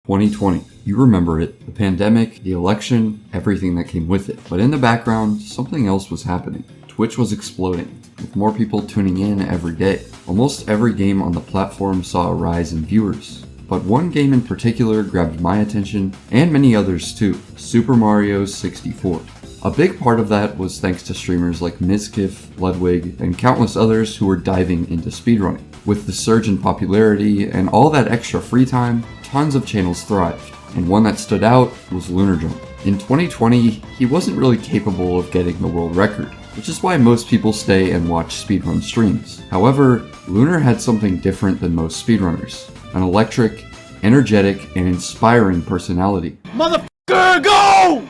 2020. You remember it, the pandemic, the election, everything that came with it. But in the background, something else was happening. Twitch was exploding, with more people tuning in every day. Almost every game on the platform saw a rise in viewers. But one game in particular grabbed my attention, and many others too, Super Mario 64. A big part of that was thanks to streamers like Mizkif, Ludwig, and countless others who were diving into speedrunning. With the surge in popularity and all that extra free time, tons of channels thrived, and one that stood out was Lunarjump. In 2020, he wasn't really capable of getting the world record, which is why most people stay and watch speedrun streams. However, Lunar had something different than most speedrunners. An electric, energetic, and inspiring personality. Motherfucker, go!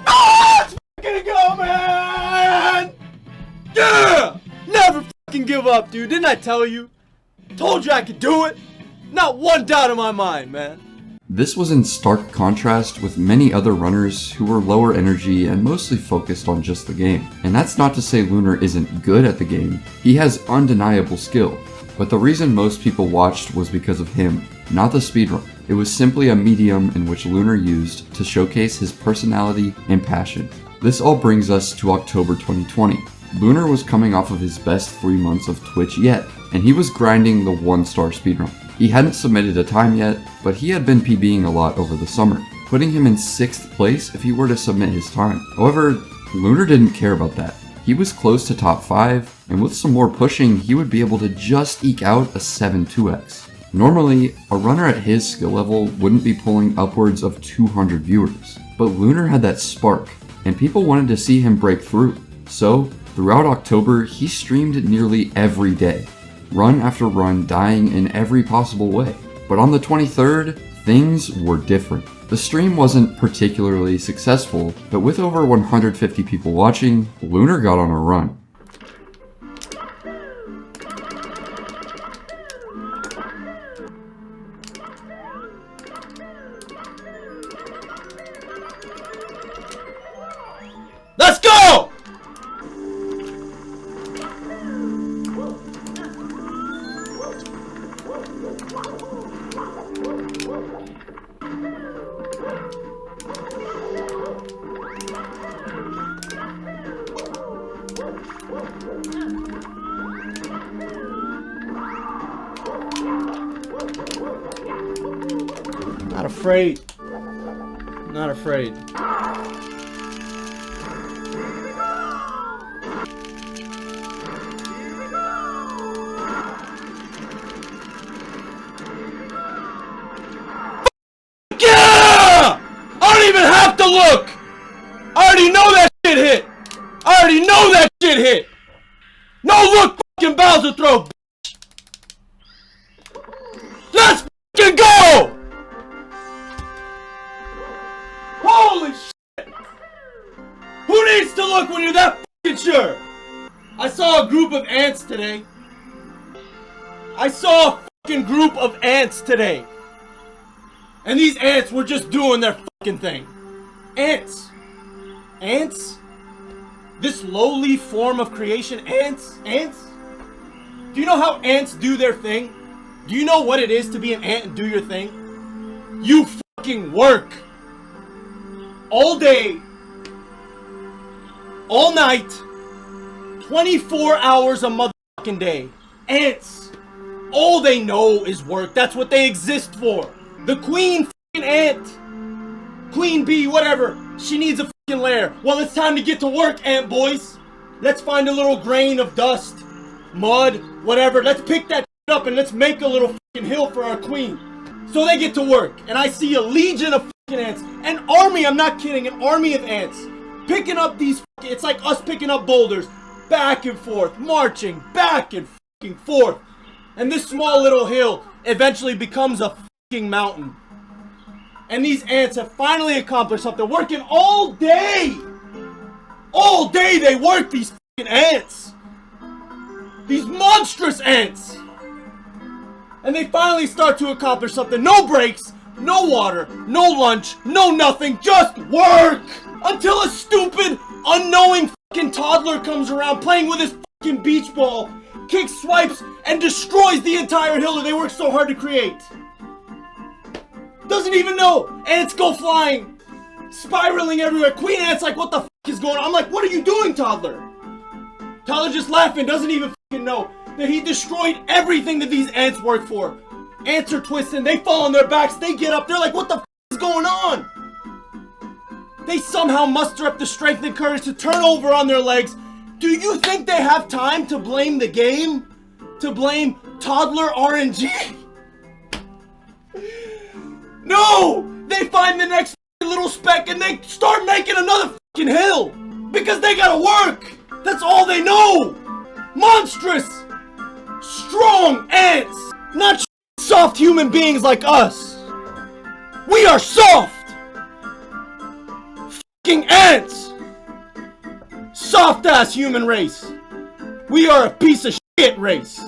Let's fucking go, man! Yeah! Never fucking give up, dude. Didn't I tell you? Told you I could do it. Not one doubt in my mind, man. This was in stark contrast with many other runners who were lower energy and mostly focused on just the game. And that's not to say Lunar isn't good at the game. He has undeniable skill. But the reason most people watched was because of him, not the speedrun. It was simply a medium in which Lunar used to showcase his personality and passion. This all brings us to October 2020. Lunar was coming off of his best 3 months of Twitch yet, and he was grinding the 1-star speedrun. He hadn't submitted a time yet, but he had been PBing a lot over the summer, putting him in 6th place if he were to submit his time. However, Lunar didn't care about that. He was close to top 5, and with some more pushing, he would be able to just eke out a 7-2x. Normally, a runner at his skill level wouldn't be pulling upwards of 200 viewers, but Lunar had that spark, and people wanted to see him break through. So, throughout October, he streamed nearly every day, run after run, dying in every possible way. But on the 23rd, things were different. The stream wasn't particularly successful, but with over 150 people watching, Lunar got on a run. Let's go! Not afraid. Not afraid. Yeah! I don't even have to look! I already know that shit hit! I already know that shit hit! No look fucking Bowser throw, bitch! Let's fucking go! Holy shit! Who needs to look when you're that fucking sure? I saw a group of ants today. I saw a fucking group of ants today. And these ants were just doing their fucking thing. Ants. Ants? This lowly form of creation, ants? Ants? Do you know how ants do their thing? Do you know what it is to be an ant and do your thing? You fucking work. All day. All night. 24 hours a motherfucking day. Ants. All they know is work. That's what they exist for. The queen fucking ant. Queen bee, whatever. She needs a fucking lair. Well, it's time to get to work, ant boys. Let's find a little grain of dust, mud, whatever. Let's pick that shit up and let's make a little fucking hill for our queen. So they get to work. And I see a legion of fucking ants. An army, I'm not kidding, an army of ants. Picking up these fucking, it's like us picking up boulders. Back and forth, marching back and fucking forth. And this small little hill eventually becomes a fucking mountain. And these ants have finally accomplished something. Working all day! All day they work, these fucking ants! These monstrous ants! And they finally start to accomplish something. No breaks, no water, no lunch, no nothing, just work! Until a stupid, unknowing fucking toddler comes around playing with his fucking beach ball, kicks, swipes, and destroys the entire hill that they worked so hard to create. Doesn't even know. Ants go flying, spiraling everywhere. Queen Ant's like, what the f is going on? I'm like, what are you doing, Toddler? Toddler just laughing, doesn't even f***ing know that he destroyed everything that these ants work for. Ants are twisting, they fall on their backs, they get up, they're like, what the f is going on? They somehow muster up the strength and courage to turn over on their legs. Do you think they have time to blame the game? To blame Toddler RNG? No! They find the next little speck and they start making another fucking hill! Because they gotta work! That's all they know! Monstrous! Strong ants! Not soft human beings like us! We are soft! Fucking ants! Soft ass human race! We are a piece of shit race!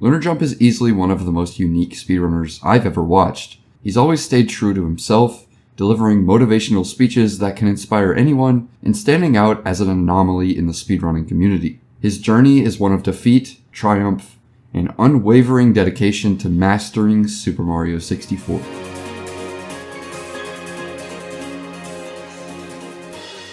Lunarjump is easily one of the most unique speedrunners I've ever watched. He's always stayed true to himself, delivering motivational speeches that can inspire anyone, and standing out as an anomaly in the speedrunning community. His journey is one of defeat, triumph, and unwavering dedication to mastering Super Mario 64.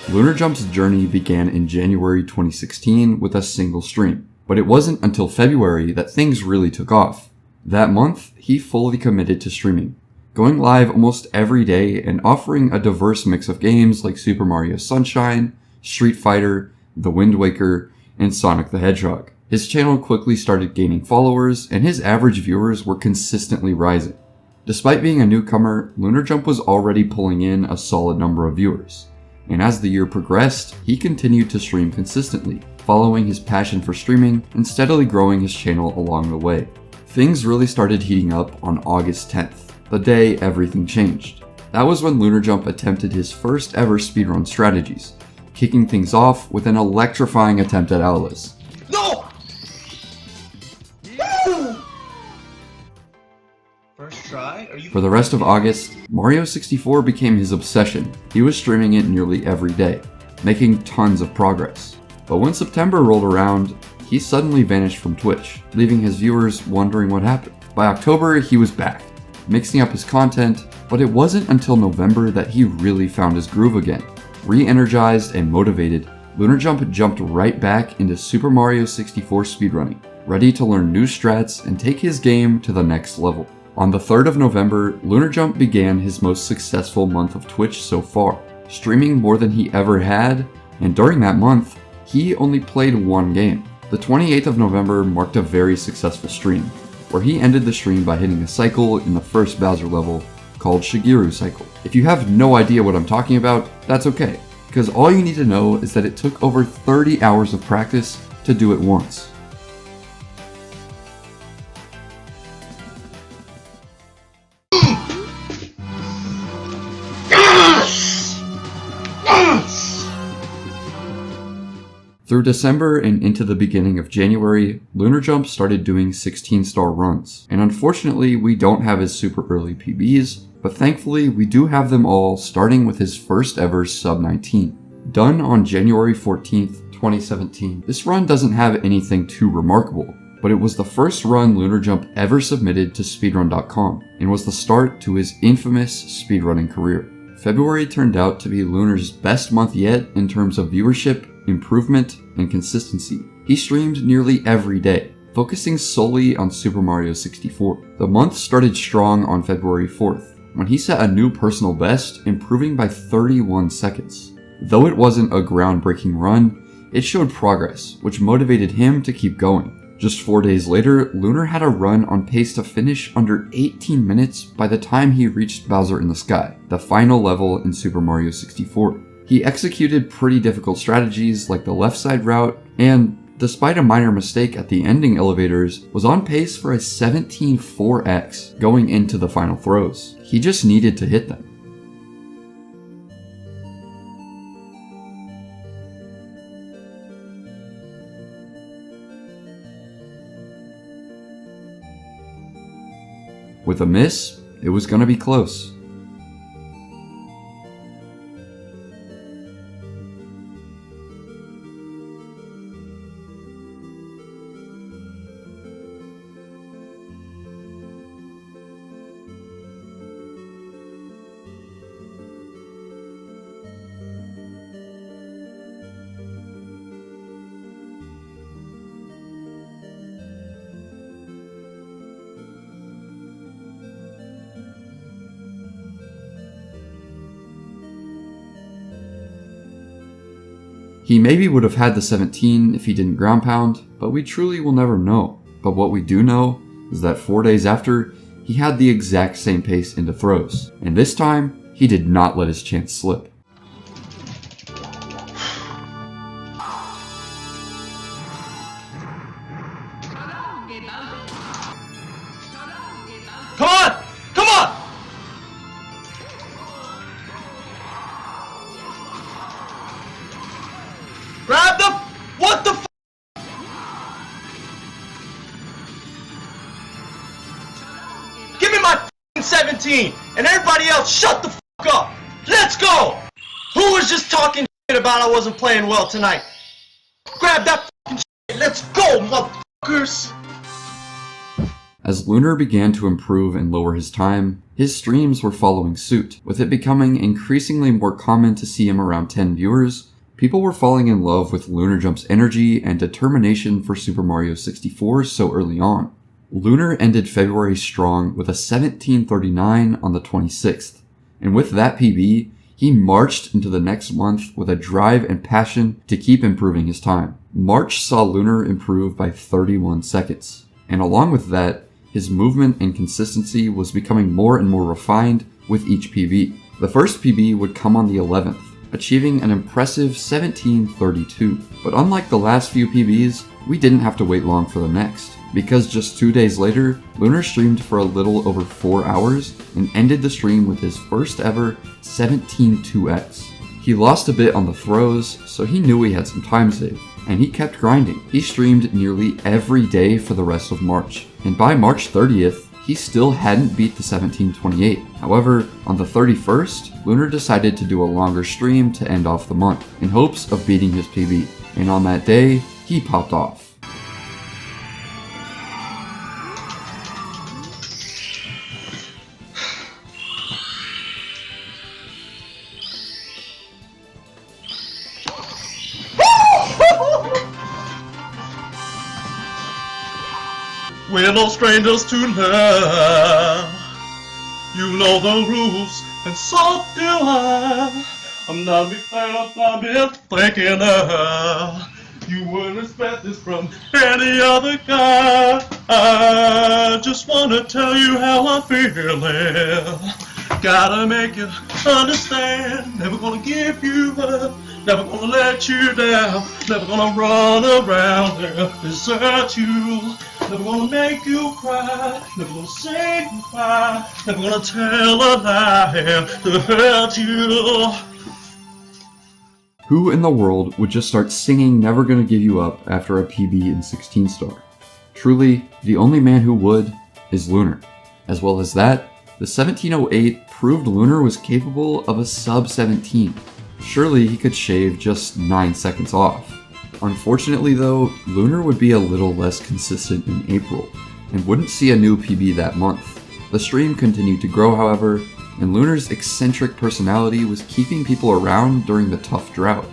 Lunarjump's journey began in January 2016 with a single stream, but it wasn't until February that things really took off. That month, he fully committed to streaming, going live almost every day and offering a diverse mix of games like Super Mario Sunshine, Street Fighter, The Wind Waker, and Sonic the Hedgehog. His channel quickly started gaining followers, and his average viewers were consistently rising. Despite being a newcomer, Lunarjump was already pulling in a solid number of viewers, and as the year progressed, he continued to stream consistently, following his passion for streaming and steadily growing his channel along the way. Things really started heating up on August 10th, the day everything changed. That was when Lunarjump attempted his first ever speedrun strategies, kicking things off with an electrifying attempt at Owless. No! First try? For the rest of August, Mario 64 became his obsession. He was streaming it nearly every day, making tons of progress. But when September rolled around, he suddenly vanished from Twitch, leaving his viewers wondering what happened. By October, he was back, mixing up his content, but it wasn't until November that he really found his groove again. Re-energized and motivated, Lunarjump jumped right back into Super Mario 64 speedrunning, ready to learn new strats and take his game to the next level. On the 3rd of November, Lunarjump began his most successful month of Twitch so far, streaming more than he ever had, and during that month, he only played one game. The 28th of November marked a very successful stream, where he ended the stream by hitting a cycle in the first Bowser level called Shigeru Cycle. If you have no idea what I'm talking about, that's okay, because all you need to know is that it took over 30 hours of practice to do it once. Through December and into the beginning of January, Lunarjump started doing 16-star runs, and unfortunately we don't have his super early PBs, but thankfully we do have them all starting with his first ever sub 19. Done on January 14th, 2017. This run doesn't have anything too remarkable, but it was the first run Lunarjump ever submitted to speedrun.com, and was the start to his infamous speedrunning career. February turned out to be Lunar's best month yet in terms of viewership, improvement, and consistency. He streamed nearly every day, focusing solely on Super Mario 64. The month started strong on February 4th, when he set a new personal best, improving by 31 seconds. Though it wasn't a groundbreaking run, it showed progress, which motivated him to keep going. Just 4 days later, Lunar had a run on pace to finish under 18 minutes by the time he reached Bowser in the Sky, the final level in Super Mario 64. He executed pretty difficult strategies like the left side route, and despite a minor mistake at the ending elevators, was on pace for a 17-4x going into the final throws. He just needed to hit them. With a miss, it was gonna be close. He maybe would have had the 17 if he didn't ground pound, but we truly will never know. But what we do know is that 4 days after, he had the exact same pace into throws, and this time, he did not let his chance slip. Come on! Come on! Grab the... What the f***? Give me my f***ing 17! And everybody else, shut the f*** up! Let's go! Who was just talking shit about I wasn't playing well tonight? Grab that f***ing shit! Let's go, motherfuckers! As Lunar began to improve and lower his time, his streams were following suit, with it becoming increasingly more common to see him around 10 viewers. People were falling in love with Lunarjump's energy and determination for Super Mario 64 so early on. Lunar ended February strong with a 1739 on the 26th, and with that PB, he marched into the next month with a drive and passion to keep improving his time. March saw Lunar improve by 31 seconds, and along with that, his movement and consistency was becoming more and more refined with each PB. The first PB would come on the 11th, achieving an impressive 1732. But unlike the last few PBs, we didn't have to wait long for the next, because just 2 days later, Lunar streamed for a little over 4 hours and ended the stream with his first ever 17-2x. He lost a bit on the throws, so he knew he had some time saved, and he kept grinding. He streamed nearly every day for the rest of March, and by March 30th, he still hadn't beat the 1728. However, on the 31st, Lunar decided to do a longer stream to end off the month, in hopes of beating his PB, and on that day, he popped off. We're no strangers to love. You know the rules, and so do I. I'm not a big fan of I've been thinking of. You wouldn't expect this from any other guy. I just wanna tell you how I'm feeling. Gotta make you understand. Never gonna give you up. Never gonna let you down. Never gonna run around and desert you. Never gonna make you cry. Never gonna say goodbye. Never gonna tell a lie to hurt you. Who in the world would just start singing Never Gonna Give You Up after a PB in 16 star? Truly, the only man who would is Lunar. As well as that, the 1708 proved Lunar was capable of a sub 17. Surely he could shave just 9 seconds off. Unfortunately though, Lunar would be a little less consistent in April, and wouldn't see a new PB that month. The stream continued to grow however, and Lunar's eccentric personality was keeping people around during the tough drought.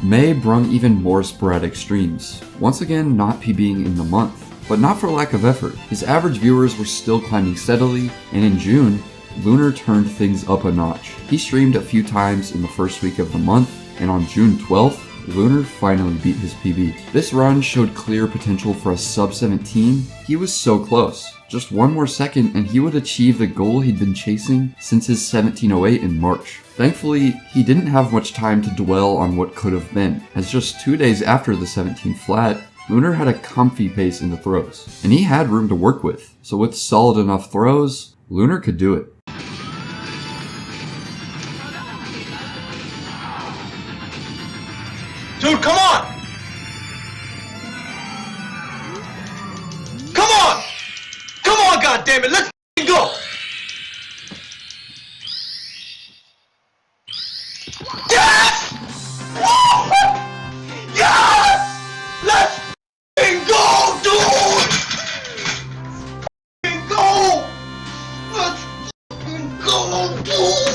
May brung even more sporadic streams, once again not PBing in the month, but not for lack of effort. His average viewers were still climbing steadily, and in June, Lunar turned things up a notch. He streamed a few times in the first week of the month, and on June 12th, Lunar finally beat his PB. This run showed clear potential for a sub 17. He was so close. Just one more second and he would achieve the goal he'd been chasing since his 1708 in March. Thankfully, he didn't have much time to dwell on what could have been, as just 2 days after the 17 flat, Lunar had a comfy pace in the throws, and he had room to work with, so with solid enough throws, Lunar could do it. Dude, come on! Come on! Come on, goddammit, let's f***ing go! Yes! Woo! Yes! Let's f***ing go, dude! F***ing go! Let's f***ing go, dude!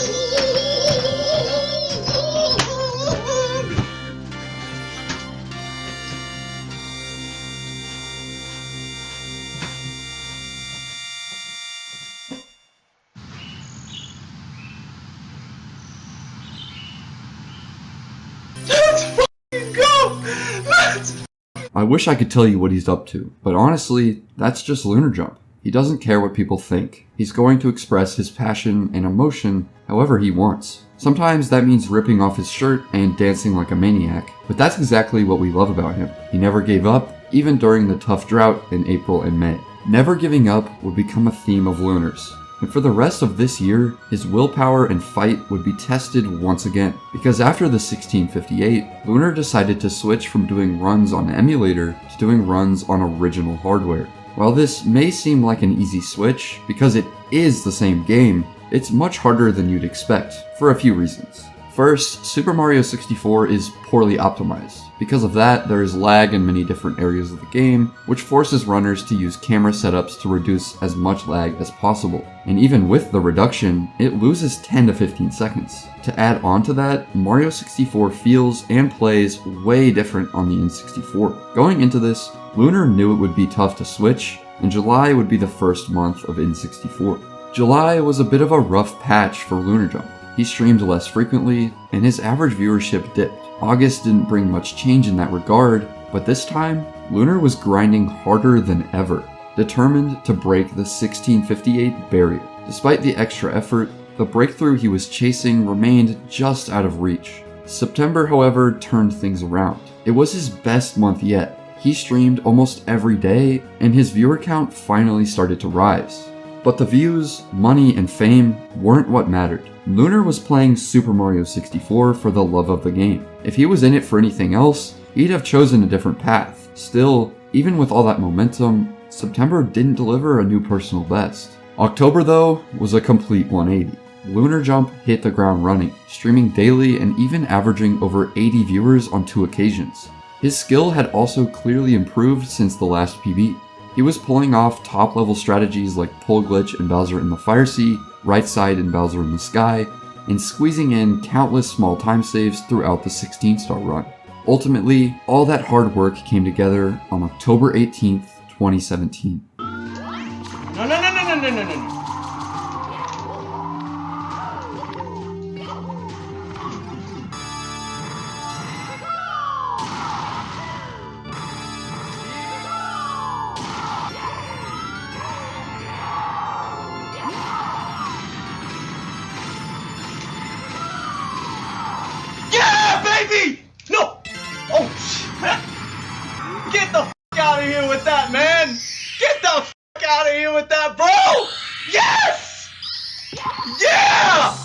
I wish I could tell you what he's up to, but honestly, that's just Lunarjump. He doesn't care what people think. He's going to express his passion and emotion however he wants. Sometimes that means ripping off his shirt and dancing like a maniac, but that's exactly what we love about him. He never gave up, even during the tough drought in April and May. Never giving up would become a theme of Lunar's. And for the rest of this year, his willpower and fight would be tested once again. Because after the 1658, Lunar decided to switch from doing runs on emulator to doing runs on original hardware. While this may seem like an easy switch, because it is the same game, it's much harder than you'd expect, for a few reasons. First, Super Mario 64 is poorly optimized. Because of that, there is lag in many different areas of the game, which forces runners to use camera setups to reduce as much lag as possible. And even with the reduction, it loses 10 to 15 seconds. To add on to that, Mario 64 feels and plays way different on the N64. Going into this, Lunar knew it would be tough to switch, and July would be the first month of N64. July was a bit of a rough patch for Lunarjump. He streamed less frequently, and his average viewership dipped. August didn't bring much change in that regard, but this time, Lunar was grinding harder than ever, determined to break the 1658 barrier. Despite the extra effort, the breakthrough he was chasing remained just out of reach. September, however, turned things around. It was his best month yet. He streamed almost every day, and his viewer count finally started to rise. But the views, money, and fame weren't what mattered. Lunar was playing Super Mario 64 for the love of the game. If he was in it for anything else, he'd have chosen a different path. Still, even with all that momentum, September didn't deliver a new personal best. October, though, was a complete 180. Lunarjump hit the ground running, streaming daily and even averaging over 80 viewers on 2 occasions. His skill had also clearly improved since the last PB. He was pulling off top-level strategies like Pull Glitch and Bowser in the Fire Sea, Right Side and Bowser in the Sky, and squeezing in countless small time saves throughout the 16-star run. Ultimately, all that hard work came together on October 18th, 2017. No. Baby! No! Oh, shit! Get the f*** out of here with that, man! Get the f*** out of here with that, bro! Yes! Yeah!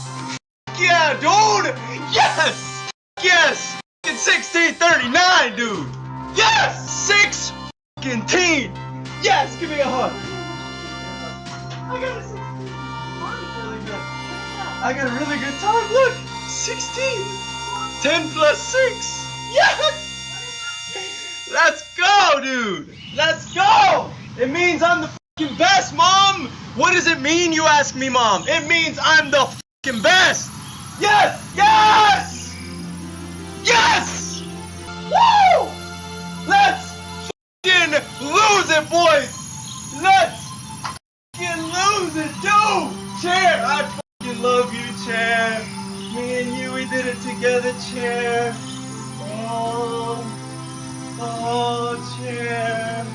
Yeah, dude! Yes! Yes! F***ing 1639, dude! Yes! 16! Yes! Give me a hug! I got a 16. Really good. I got a really good time, look! 16! 10 plus 6! Yes! Let's go, dude! Let's go! It means I'm the fucking best, Mom! What does it mean, you ask me, Mom? It means I'm the fucking best! Yes! Yes! Yes! Woo! Let's fucking lose it, boys! Let's fucking lose it, dude! Chair! I fucking love you, Chair! Me and you, we did it together, Chair. Oh, Chair.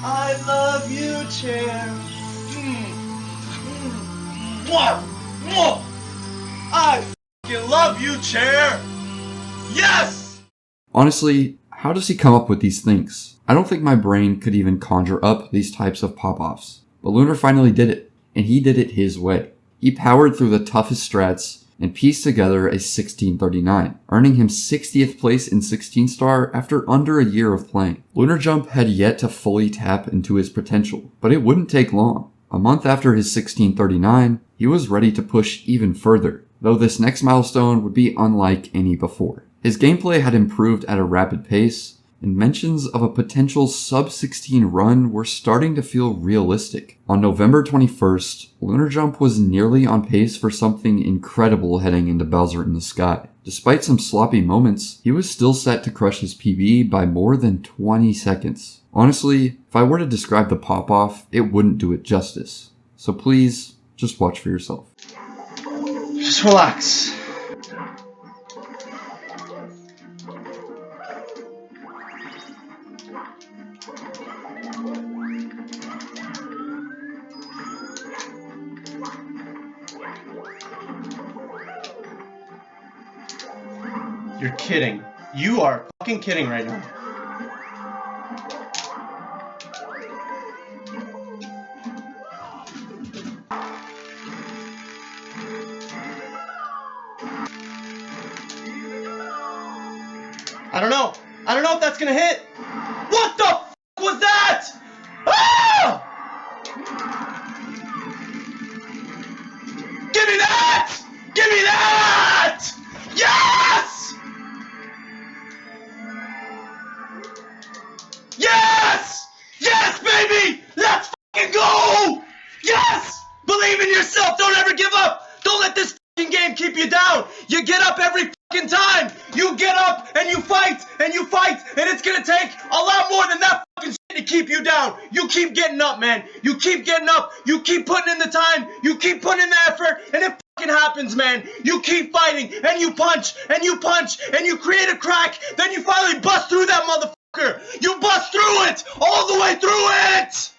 I love you, Chair. Mwah, mwah. I fucking love you, Chair. Yes! Honestly, how does he come up with these things? I don't think my brain could even conjure up these types of pop-offs. But Lunar finally did it, and he did it his way. He powered through the toughest strats and pieced together a 1639, earning him 60th place in 16-star after under a year of playing. Lunarjump had yet to fully tap into his potential, but it wouldn't take long. A month after his 1639, he was ready to push even further, though this next milestone would be unlike any before. His gameplay had improved at a rapid pace, and mentions of a potential sub-16 run were starting to feel realistic. On November 21st, Lunarjump was nearly on pace for something incredible heading into Bowser in the Sky. Despite some sloppy moments, he was still set to crush his PB by more than 20 seconds. Honestly, if I were to describe the pop-off, it wouldn't do it justice. So please, just watch for yourself. Just relax. You're kidding. You are fucking kidding right now. I don't know. I don't know if that's gonna hit. What the f was that? Ah! Give me that! Give me that! Yes! Yes! Yes, baby! Let's fucking go! Yes! Believe in yourself. Don't ever give up. Don't let this fucking game keep you down. You get up every fucking time. You get up and you fight and you fight, and it's gonna take a lot more than that fucking shit to keep you down. You keep getting up, man. You keep getting up. You keep putting in the time. You keep putting in the effort, and it fucking happens, man. You keep fighting and you punch and you punch and you create a crack. Then you finally bust through that motherfucker. You bust through it all the way through it.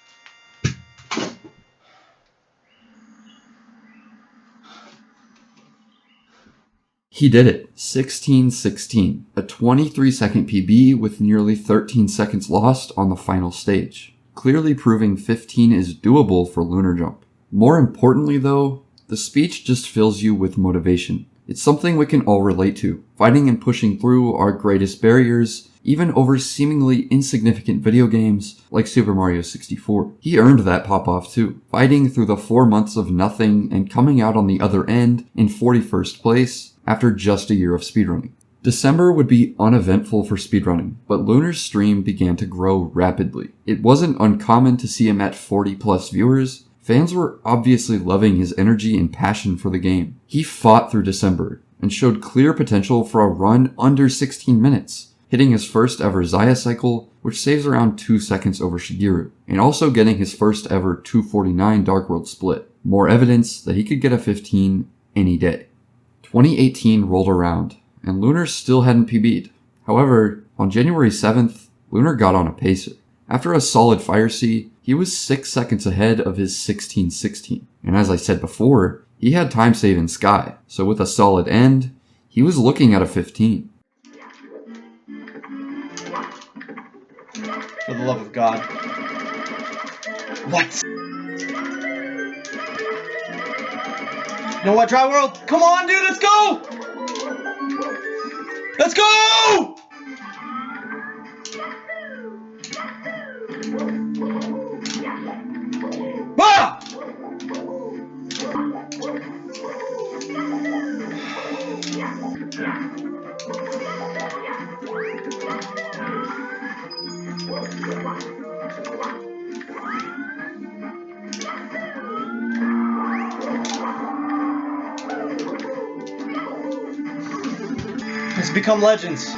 He did it. 16-16, a 23-second PB with nearly 13 seconds lost on the final stage, clearly proving 15 is doable for Lunarjump. More importantly though, the speech just fills you with motivation. It's something we can all relate to. Fighting and pushing through our greatest barriers, even over seemingly insignificant video games like Super Mario 64. He earned that pop-off too, fighting through the 4 months of nothing and coming out on the other end in 41st place after just a year of speedrunning. December would be uneventful for speedrunning, but Lunar's stream began to grow rapidly. It wasn't uncommon to see him at 40 plus viewers. Fans were obviously loving his energy and passion for the game. He fought through December and showed clear potential for a run under 16 minutes, hitting his first ever Zaya cycle, which saves around 2 seconds over Shigeru, and also getting his first ever 249 Dark World split. More evidence that he could get a 15 any day. 2018 rolled around, and Lunar still hadn't PB'd. However, on January 7th, Lunar got on a pacer. After a solid fire sea, he was 6 seconds ahead of his 16-16. And as I said before, he had time save in Sky, so with a solid end, he was looking at a 15. For the love of God. What? You know what, Dry World? Come on, dude, let's go! Let's go! Ah! Let's become legends.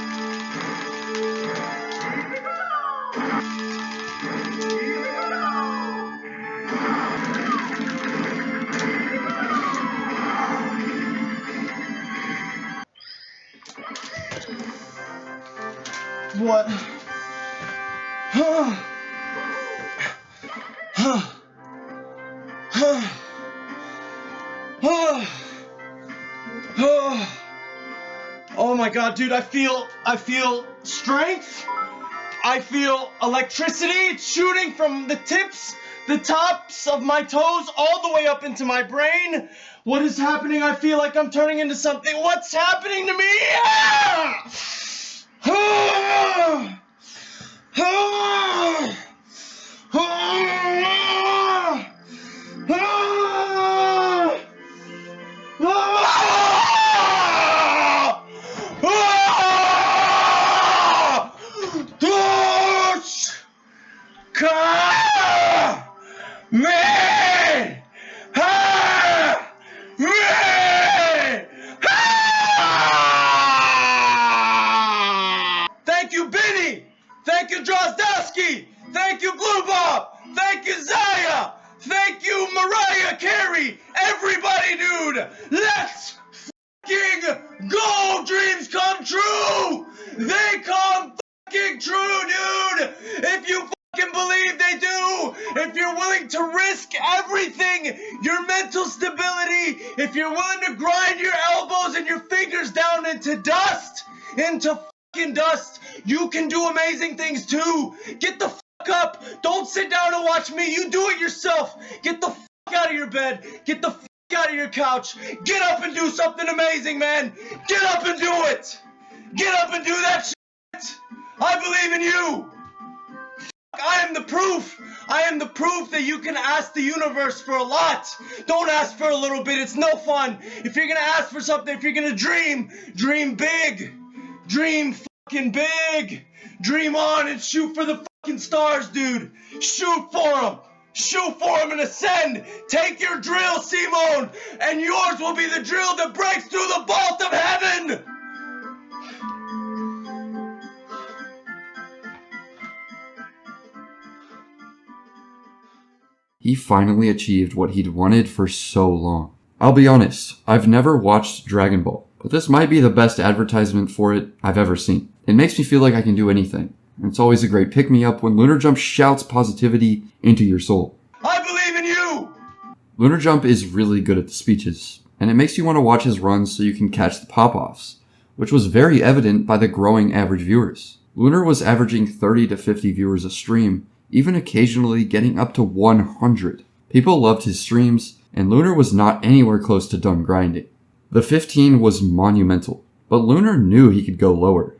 What? Oh my God, dude, I feel strength. I feel electricity shooting from the tops of my toes all the way up into my brain. What is happening? I feel like I'm turning into something. What's happening to me? Ah! Ah! Ah! Ah! Ah! Thank you, Benny. Thank you, Drozdowski. Thank you, Blue Bob. Thank you, Zaya. Thank you, Mariah Carey. Everybody, dude. Let's fucking go. Dreams come true. They come fucking true, dude. If you fucking believe they do, if you're willing to risk everything, your mental stability, if you're willing to grind your elbows and your fingers down into dust, into fucking dust. You can do amazing things too. Get the fuck up. Don't sit down and watch me. You do it yourself. Get the fuck out of your bed. Get the fuck out of your couch. Get up and do something amazing, man. Get up and do it. Get up and do that shit. I believe in you. I am the proof. I am the proof that you can ask the universe for a lot. Don't ask for a little bit. It's no fun. If you're gonna ask for something, if you're gonna dream, dream big. Dream fucking big. Dream on and shoot for the fucking stars, dude. Shoot for them. Shoot for them and ascend. Take your drill, Simone, and yours will be the drill that breaks through the vault of heaven. He finally achieved what he'd wanted for so long. I'll be honest, I've never watched Dragon Ball, but this might be the best advertisement for it I've ever seen. It makes me feel like I can do anything, and it's always a great pick-me-up when Lunarjump shouts positivity into your soul. I believe in you! Lunarjump is really good at the speeches, and it makes you want to watch his runs so you can catch the pop-offs, which was very evident by the growing average viewers. Lunar was averaging 30 to 50 viewers a stream, even occasionally getting up to 100. People loved his streams, and Lunar was not anywhere close to done grinding. The 15 was monumental, but Lunar knew he could go lower.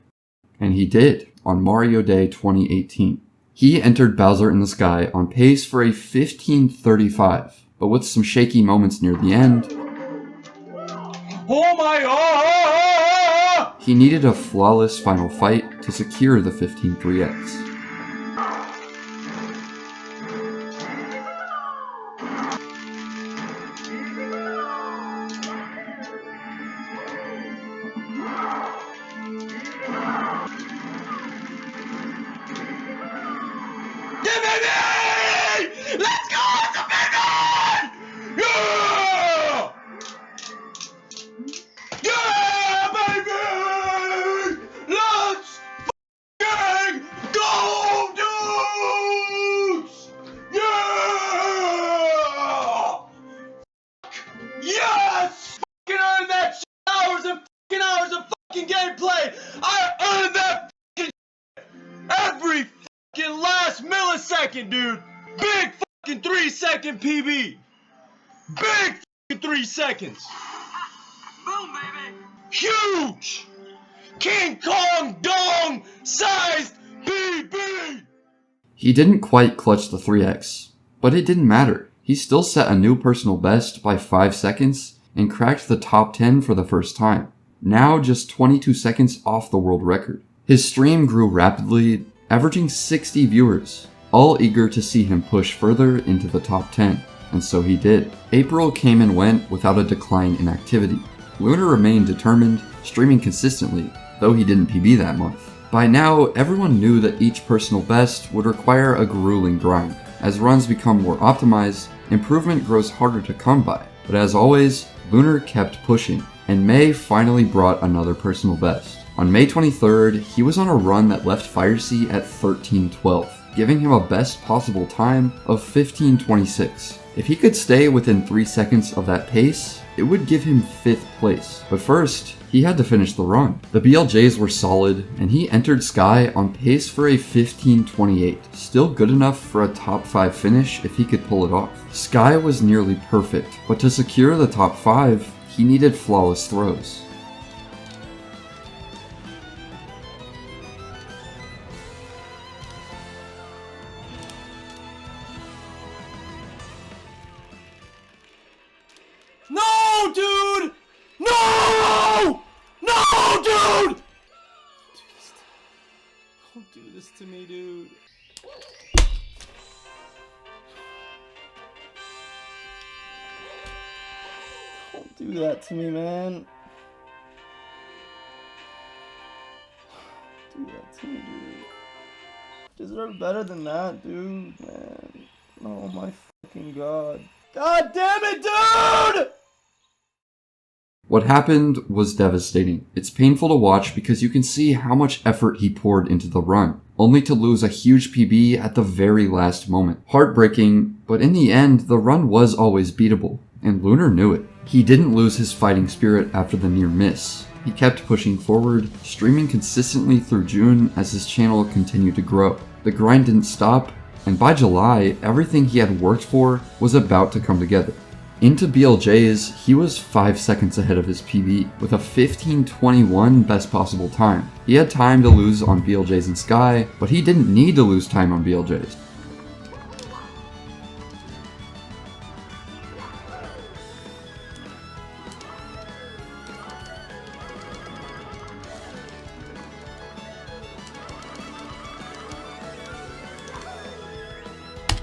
And he did, on Mario Day 2018. He entered Bowser in the Sky on pace for a 15:35, but with some shaky moments near the end. Oh my god! He needed a flawless final fight to secure the 15-3x. Let's go, it's a baby! Yeah! Yeah, baby! Let's f***ing go, dudes! Yeah! Yes! F***ing earned that shit. Hours and f***ing hours of f***ing gameplay! I earned that f***ing shit! Every f***ing last millisecond, dude! Big fucking 3-second PB! Big fucking 3 seconds! Boom, baby! Huge! King Kong dong sized PB! He didn't quite clutch the 3x, but it didn't matter. He still set a new personal best by 5 seconds and cracked the top 10 for the first time, now just 22 seconds off the world record. His stream grew rapidly, averaging 60 viewers, all eager to see him push further into the top 10, and so he did. April came and went without a decline in activity. Lunar remained determined, streaming consistently, though he didn't PB that month. By now, everyone knew that each personal best would require a grueling grind. As runs become more optimized, improvement grows harder to come by. But as always, Lunar kept pushing, and May finally brought another personal best. On May 23rd, he was on a run that left Firesea at 13:12. Giving him a best possible time of 15:26. If he could stay within 3 seconds of that pace, it would give him 5th place. But first, he had to finish the run. The BLJs were solid, and he entered Sky on pace for a 15:28. Still good enough for a top 5 finish if he could pull it off. Sky was nearly perfect, but to secure the top 5, he needed flawless throws. No, dude! No! No, dude! Don't do this to me, dude. Don't do that to me, man. Do that to me, dude. Deserve better than that, dude, man. Oh my fucking god. God damn it, dude! What happened was devastating. It's painful to watch because you can see how much effort he poured into the run, only to lose a huge PB at the very last moment. Heartbreaking, but in the end, the run was always beatable, and Lunar knew it. He didn't lose his fighting spirit after the near miss. He kept pushing forward, streaming consistently through June as his channel continued to grow. The grind didn't stop, and by July, everything he had worked for was about to come together. Into BLJs, he was 5 seconds ahead of his PB, with a 15:21 best possible time. He had time to lose on BLJs in Sky, but he didn't need to lose time on BLJs.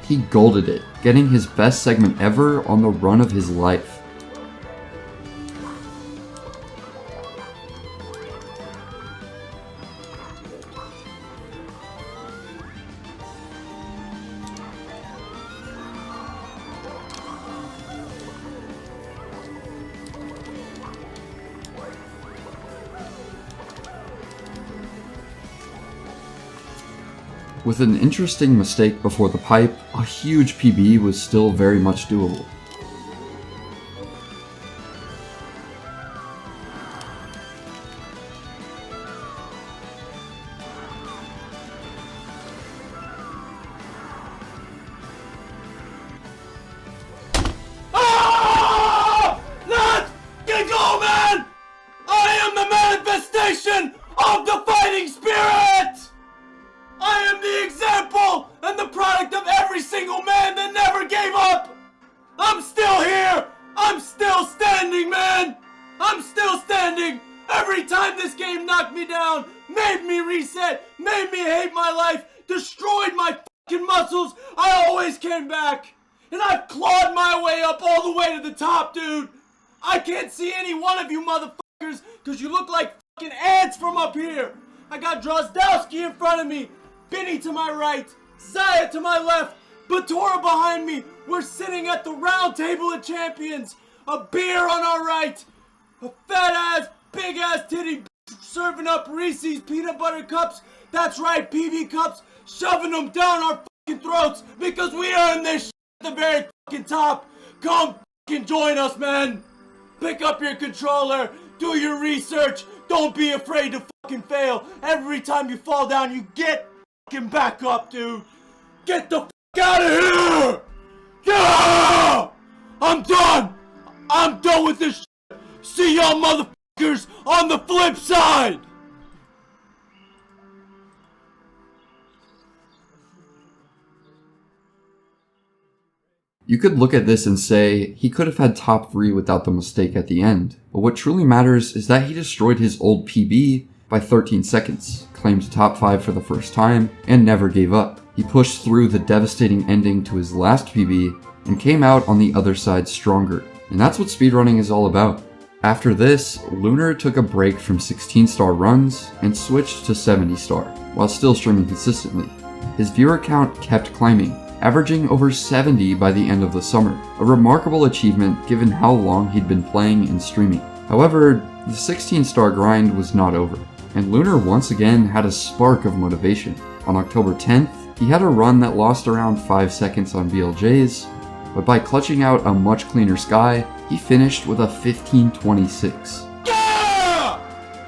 He golded it, getting his best segment ever on the run of his life. With an interesting mistake before the pipe, a huge PB was still very much doable. Ah! Let's get go, man! I am the manifestation of the fighting spirit! I am the example and the product of every single man that never gave up! I'm still here! I'm still standing, man! I'm still standing! Every time this game knocked me down, made me reset, made me hate my life, destroyed my fucking muscles, I always came back! And I've clawed my way up all the way to the top, dude! I can't see any one of you motherfuckers because you look like fucking ants from up here! I got Drozdowski in front of me, Benny to my right, Zaya to my left, Batora behind me. We're sitting at the round table of champions. A beer on our right. A fat ass, big ass titty serving up Reese's peanut butter cups. That's right, PB cups. Shoving them down our fucking throats because we earned this shit at the very fucking top. Come fucking join us, man. Pick up your controller. Do your research. Don't be afraid to fucking fail. Every time you fall down, you get fucking back up, dude. Get the fuck out of here! Yeah! I'm done! I'm done with this shit. See y'all motherfuckers on the flip side! You could look at this and say, he could have had top 3 without the mistake at the end, but what truly matters is that he destroyed his old PB by 13 seconds, claimed top 5 for the first time, and never gave up. He pushed through the devastating ending to his last PB, and came out on the other side stronger. And that's what speedrunning is all about. After this, Lunar took a break from 16-star runs, and switched to 70-star, while still streaming consistently. His viewer count kept climbing, averaging over 70 by the end of the summer, a remarkable achievement given how long he'd been playing and streaming. However, the 16-star grind was not over, and Lunar once again had a spark of motivation. On October 10th, he had a run that lost around 5 seconds on BLJs, but by clutching out a much cleaner Sky, he finished with a 15:26. Yeah!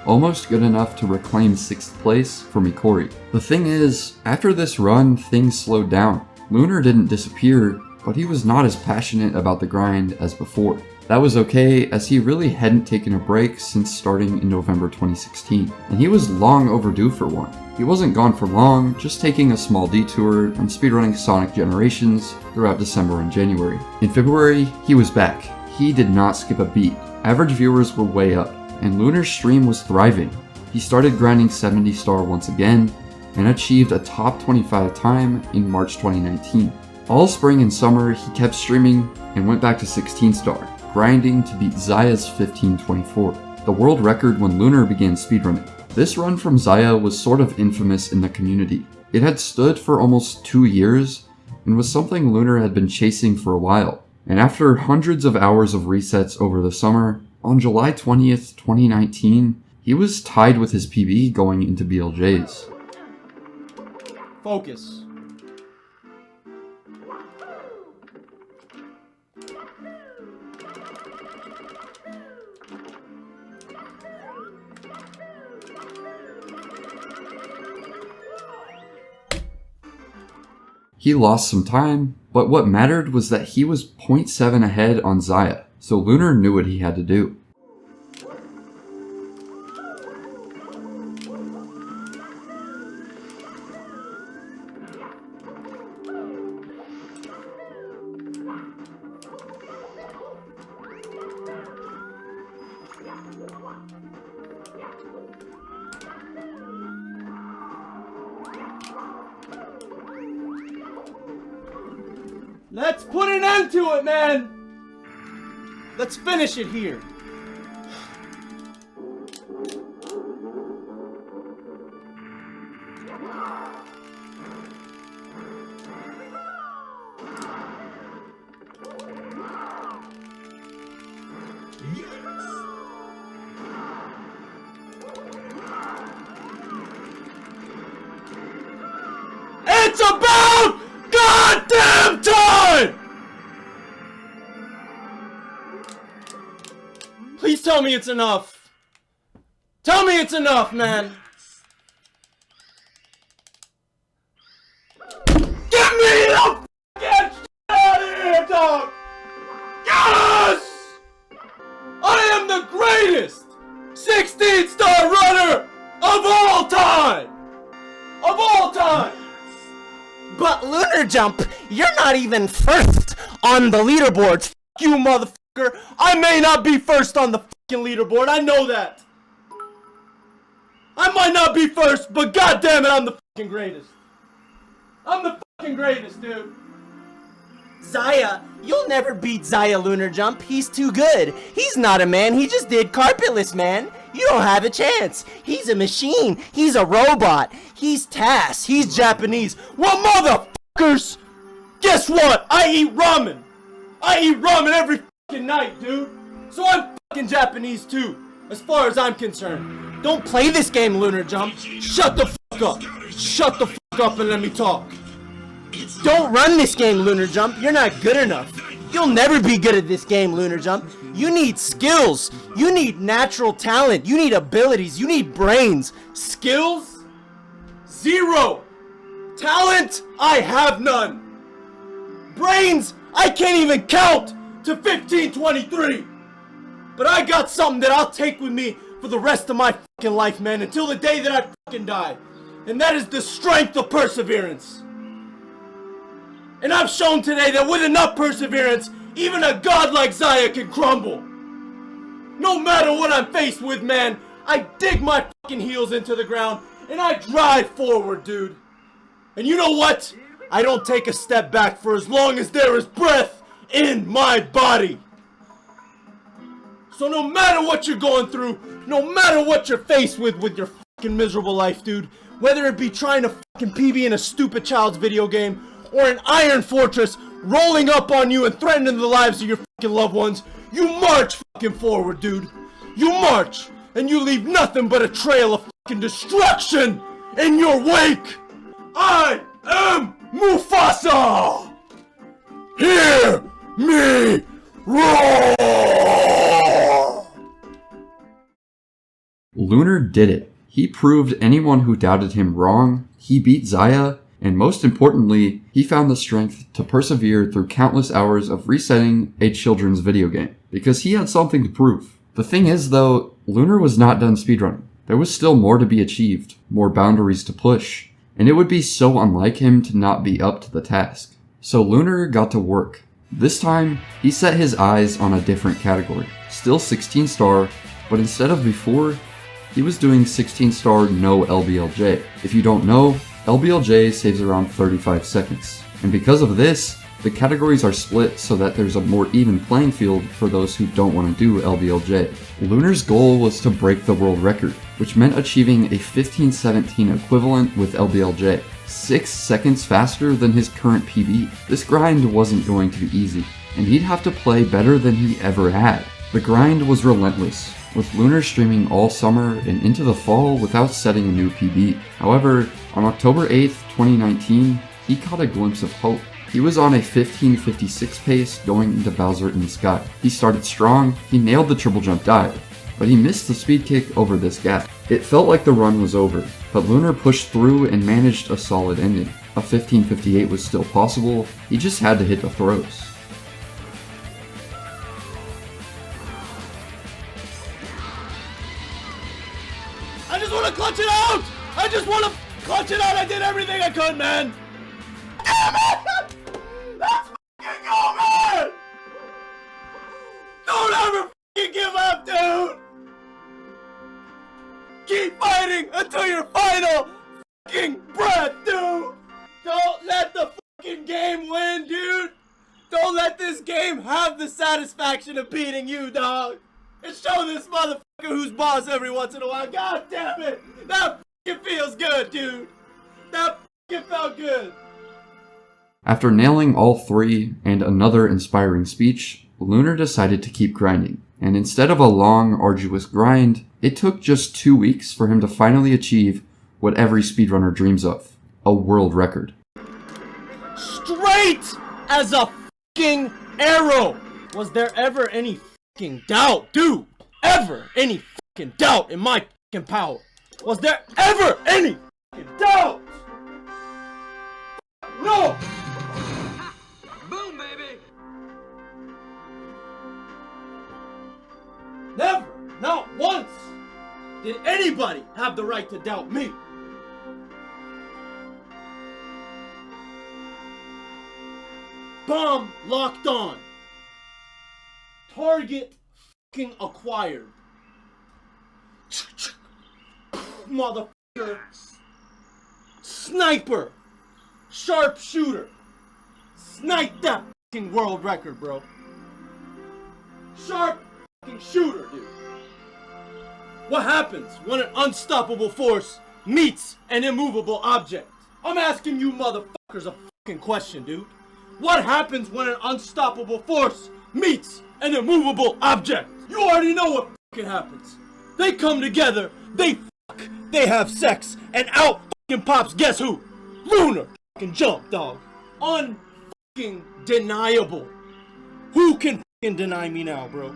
Almost good enough to reclaim 6th place for Mikori. The thing is, after this run, things slowed down. Lunar didn't disappear, but he was not as passionate about the grind as before. That was okay, as he really hadn't taken a break since starting in November 2016, and he was long overdue for one. He wasn't gone for long, just taking a small detour and speedrunning Sonic Generations throughout December and January. In February, he was back. He did not skip a beat. Average viewers were way up, and Lunar's stream was thriving. He started grinding 70-star once again, and achieved a top 25 time in March 2019. All spring and summer, he kept streaming and went back to 16-star, grinding to beat Zaya's 15:24, the world record when Lunar began speedrunning. This run from Zaya was sort of infamous in the community. It had stood for almost 2 years, and was something Lunar had been chasing for a while. And after hundreds of hours of resets over the summer, on July 20th, 2019, he was tied with his PB going into BLJs. Focus. He lost some time, but what mattered was that he was 0.7 ahead on Xayah, so Lunar knew what he had to do. Let's put an end to it, man! Let's finish it here. It's about goddamn time! Please tell me it's enough. Tell me it's enough, man. Get me the fucking shit out of here, dog! Yes! I am the greatest 16-star runner of all time! Of all time! But Lunarjump, you're not even first on the leaderboards. You motherfucker! I may not be first on the fucking leaderboard, I know that! I might not be first, but goddamn it, I'm the fucking greatest! I'm the fucking greatest, dude! Xayah, you'll never beat Xayah Lunarjump. He's too good. He's not a man, he just did carpetless, man. You don't have a chance. He's a machine. He's a robot. He's TAS. He's Japanese. Well, motherfuckers! Guess what? I eat ramen! I eat ramen every fucking night, dude! So I'm fucking Japanese too, as far as I'm concerned. Don't play this game, Lunarjump. Shut the fuck up! Shut the fuck up and let me talk! Don't run this game, Lunarjump. You're not good enough. You'll never be good at this game, Lunarjump. You need skills. You need natural talent. You need abilities. You need brains. Skills? Zero! Talent? I have none! Brains? I can't even count to 1523! But I got something that I'll take with me for the rest of my fucking life, man, until the day that I fucking die. And that is the strength of perseverance. And I've shown today that with enough perseverance, even a god like Xayah can crumble. No matter what I'm faced with, man, I dig my fucking heels into the ground and I drive forward, dude. And you know what? I don't take a step back for as long as there is breath in my body. So no matter what you're going through, no matter what you're faced with your fucking miserable life, dude, whether it be trying to fucking PB in a stupid child's video game, or an iron fortress rolling up on you and threatening the lives of your fucking loved ones, you march fucking forward, dude. You march, and you leave nothing but a trail of fucking destruction in your wake. I am Mufasa! Hear me roar! Lunar did it. He proved anyone who doubted him wrong, he beat Xayah, and most importantly, he found the strength to persevere through countless hours of resetting a children's video game, because he had something to prove. The thing is though, Lunar was not done speedrunning. There was still more to be achieved, more boundaries to push, and it would be so unlike him to not be up to the task. So Lunar got to work. This time, he set his eyes on a different category. Still 16 star, but instead of before, he was doing 16 star No-LBLJ. If you don't know, LBLJ saves around 35 seconds. And because of this, the categories are split so that there's a more even playing field for those who don't want to do LBLJ. Lunar's goal was to break the world record, which meant achieving a 1517 equivalent with LBLJ, 6 seconds faster than his current PB. This grind wasn't going to be easy, and he'd have to play better than he ever had. The grind was relentless, with Lunar streaming all summer and into the fall without setting a new PB. However, on October 8th, 2019, he caught a glimpse of hope. He was on a 15:56 pace going into Bowser in the Sky. He started strong, he nailed the triple jump dive, but he missed the speed kick over this gap. It felt like the run was over, but Lunar pushed through and managed a solid ending. a 1558 was still possible, he just had to hit the throws. I just want to clutch it out! I just want to clutch it out! I did everything I could, man! Damn it! Let's fucking go, man! Don't ever fucking give up, dude! Keep fighting until your final fucking breath, dude! Don't let the fucking game win, dude! Don't let this game have the satisfaction of beating you, dog! And show this motherfucker who's boss every once in a while. God damn it! That fucking feels good, dude! That fucking felt good! After nailing all three and another inspiring speech, Lunar decided to keep grinding. And instead of a long, arduous grind, it took just 2 weeks for him to finally achieve what every speedrunner dreams of, a world record. Straight as a fucking arrow! Was there ever any fucking doubt, dude? Ever any fucking doubt in my fucking power? Was there ever any fucking doubt? No! Boom, baby! Never, not once, did anybody have the right to doubt me. Bomb locked on. Target fucking acquired. Motherfucker. Sniper. Sharpshooter. Snipe that fucking world record, bro. Sharp fucking shooter, dude. What happens when an unstoppable force meets an immovable object? I'm asking you motherfuckers a fucking question, dude. What happens when an unstoppable force meets an immovable object? You already know what fucking happens. They come together, they fuck, they have sex, and out fucking pops guess who? Lunar fucking jump, dog. Unfucking deniable. Who can fucking deny me now, bro?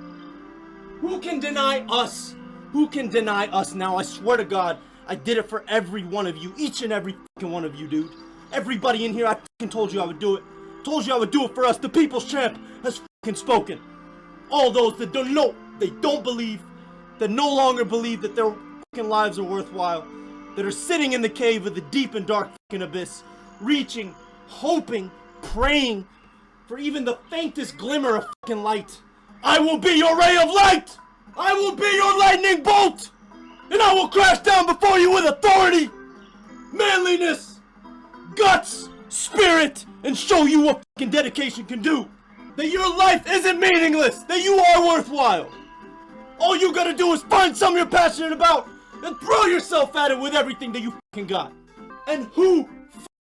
Who can deny us? Who can deny us now? I swear to God, I did it for every one of you. Each and every fucking one of you, dude. Everybody in here, I fucking told you I would do it. Told you I would do it for us. The people's champ has fucking spoken. All those that don't know, they don't believe, that no longer believe that their fucking lives are worthwhile, that are sitting in the cave of the deep and dark fucking abyss, reaching, hoping, praying for even the faintest glimmer of fucking light. I will be your ray of light! I will be your lightning bolt! And I will crash down before you with authority, manliness, guts, spirit, and show you what fucking dedication can do. That your life isn't meaningless, that you are worthwhile. All you gotta do is find something you're passionate about and throw yourself at it with everything that you fucking got. And who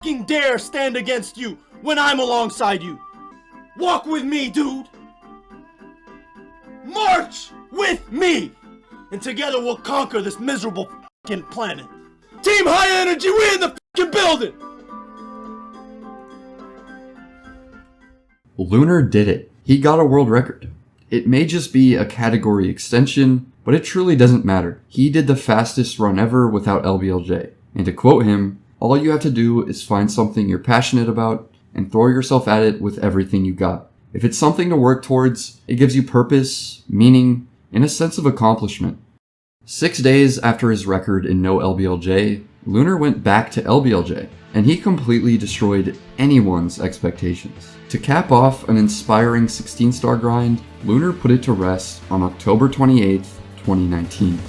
fucking dare stand against you when I'm alongside you? Walk with me, dude. March with me. And together we'll conquer this miserable fucking planet. Team High Energy, we in the fucking building. Lunar did it. He got a world record. It may just be a category extension, but it truly doesn't matter. He did the fastest run ever without LBLJ. And to quote him, all you have to do is find something you're passionate about and throw yourself at it with everything you got. If it's something to work towards, it gives you purpose, meaning, and a sense of accomplishment. 6 days after his record in No-LBLJ, Lunar went back to LBLJ, and he completely destroyed anyone's expectations. To cap off an inspiring 16-star grind, Lunar put it to rest on October 28th, 2019.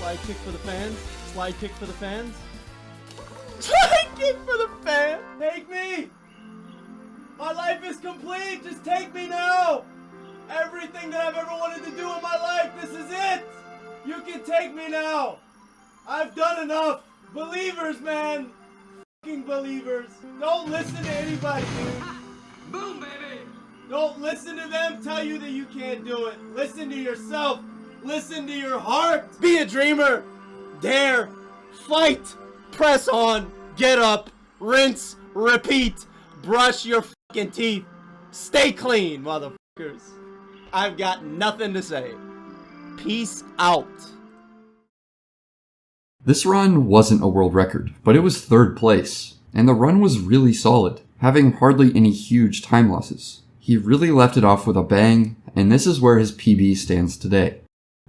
Slide kick for the fans. Slide kick for the fans. Slide kick for the fans. Take me. My life is complete. Just take me now. Everything that I've ever wanted to do in my life, this is it. You can take me now. I've done enough. Believers, man. Fucking believers. Don't listen to anybody, dude. Boom, baby. Don't listen to them tell you that you can't do it. Listen to yourself. Listen to your heart. Be a dreamer. Dare. Fight. Press on. Get up. Rinse. Repeat. Brush your fucking teeth. Stay clean, motherfuckers. I've got nothing to say. Peace out. This run wasn't a world record, but it was 3rd place, and the run was really solid, having hardly any huge time losses. He really left it off with a bang, and this is where his PB stands today.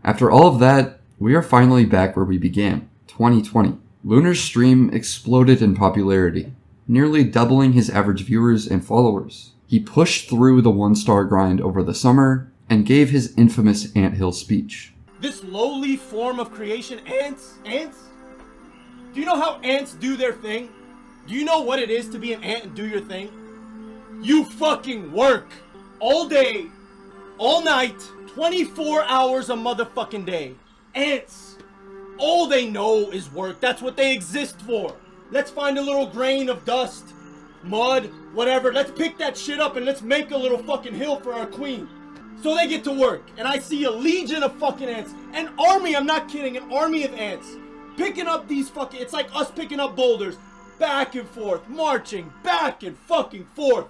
After all of that, we are finally back where we began, 2020. Lunar's stream exploded in popularity, nearly doubling his average viewers and followers. He pushed through the 1-star grind over the summer, and gave his infamous anthill speech. This lowly form of creation, ants? Do you know how ants do their thing? Do you know what it is to be an ant and do your thing? You fucking work all day, all night, 24 hours a motherfucking day. Ants, all they know is work. That's what they exist for. Let's find a little grain of dust, mud, whatever. Let's pick that shit up and let's make a little fucking hill for our queen. So they get to work, and I see a legion of fucking ants. An army, I'm not kidding, an army of ants. Picking up these fucking, it's like us picking up boulders. Back and forth, marching back and fucking forth.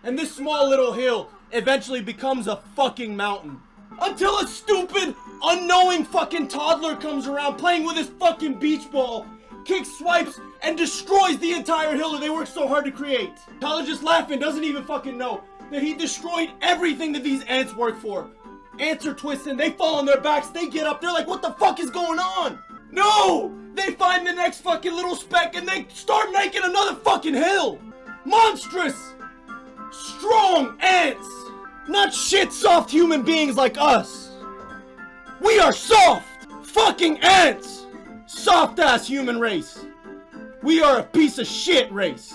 And this small little hill eventually becomes a fucking mountain. Until a stupid, unknowing fucking toddler comes around playing with his fucking beach ball, kicks, swipes, and destroys the entire hill that they worked so hard to create. Tyler just laughing, doesn't even fucking know that he destroyed everything that these ants work for. Ants are twisting, they fall on their backs, they get up, they're like, what the fuck is going on? No! They find the next fucking little speck and they start making another fucking hill! Monstrous! Strong ants! Not shit soft human beings like us! We are soft! Fucking ants! Soft ass human race! We are a piece of shit race!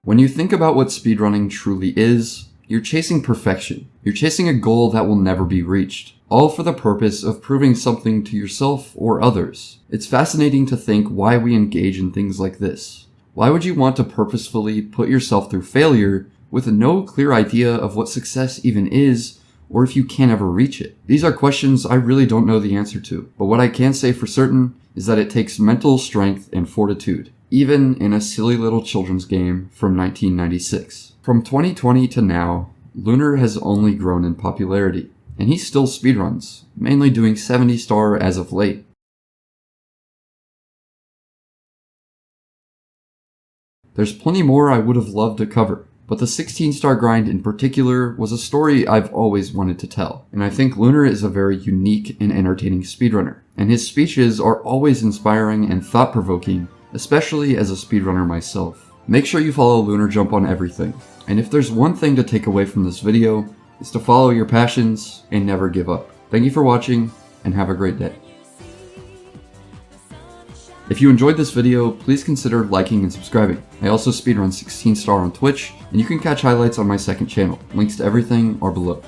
When you think about what speedrunning truly is, you're chasing perfection. You're chasing a goal that will never be reached, all for the purpose of proving something to yourself or others. It's fascinating to think why we engage in things like this. Why would you want to purposefully put yourself through failure with no clear idea of what success even is, or if you can ever reach it? These are questions I really don't know the answer to, but what I can say for certain is that it takes mental strength and fortitude, even in a silly little children's game from 1996. From 2020 to now, Lunar has only grown in popularity, and he still speedruns, mainly doing 70-star as of late. There's plenty more I would have loved to cover, but the 16-star grind in particular was a story I've always wanted to tell, and I think Lunar is a very unique and entertaining speedrunner, and his speeches are always inspiring and thought-provoking, especially as a speedrunner myself. Make sure you follow Lunarjump on everything, and if there's one thing to take away from this video, it's to follow your passions and never give up. Thank you for watching, and have a great day. If you enjoyed this video, please consider liking and subscribing. I also speedrun 16-star on Twitch, and you can catch highlights on my second channel. Links to everything are below.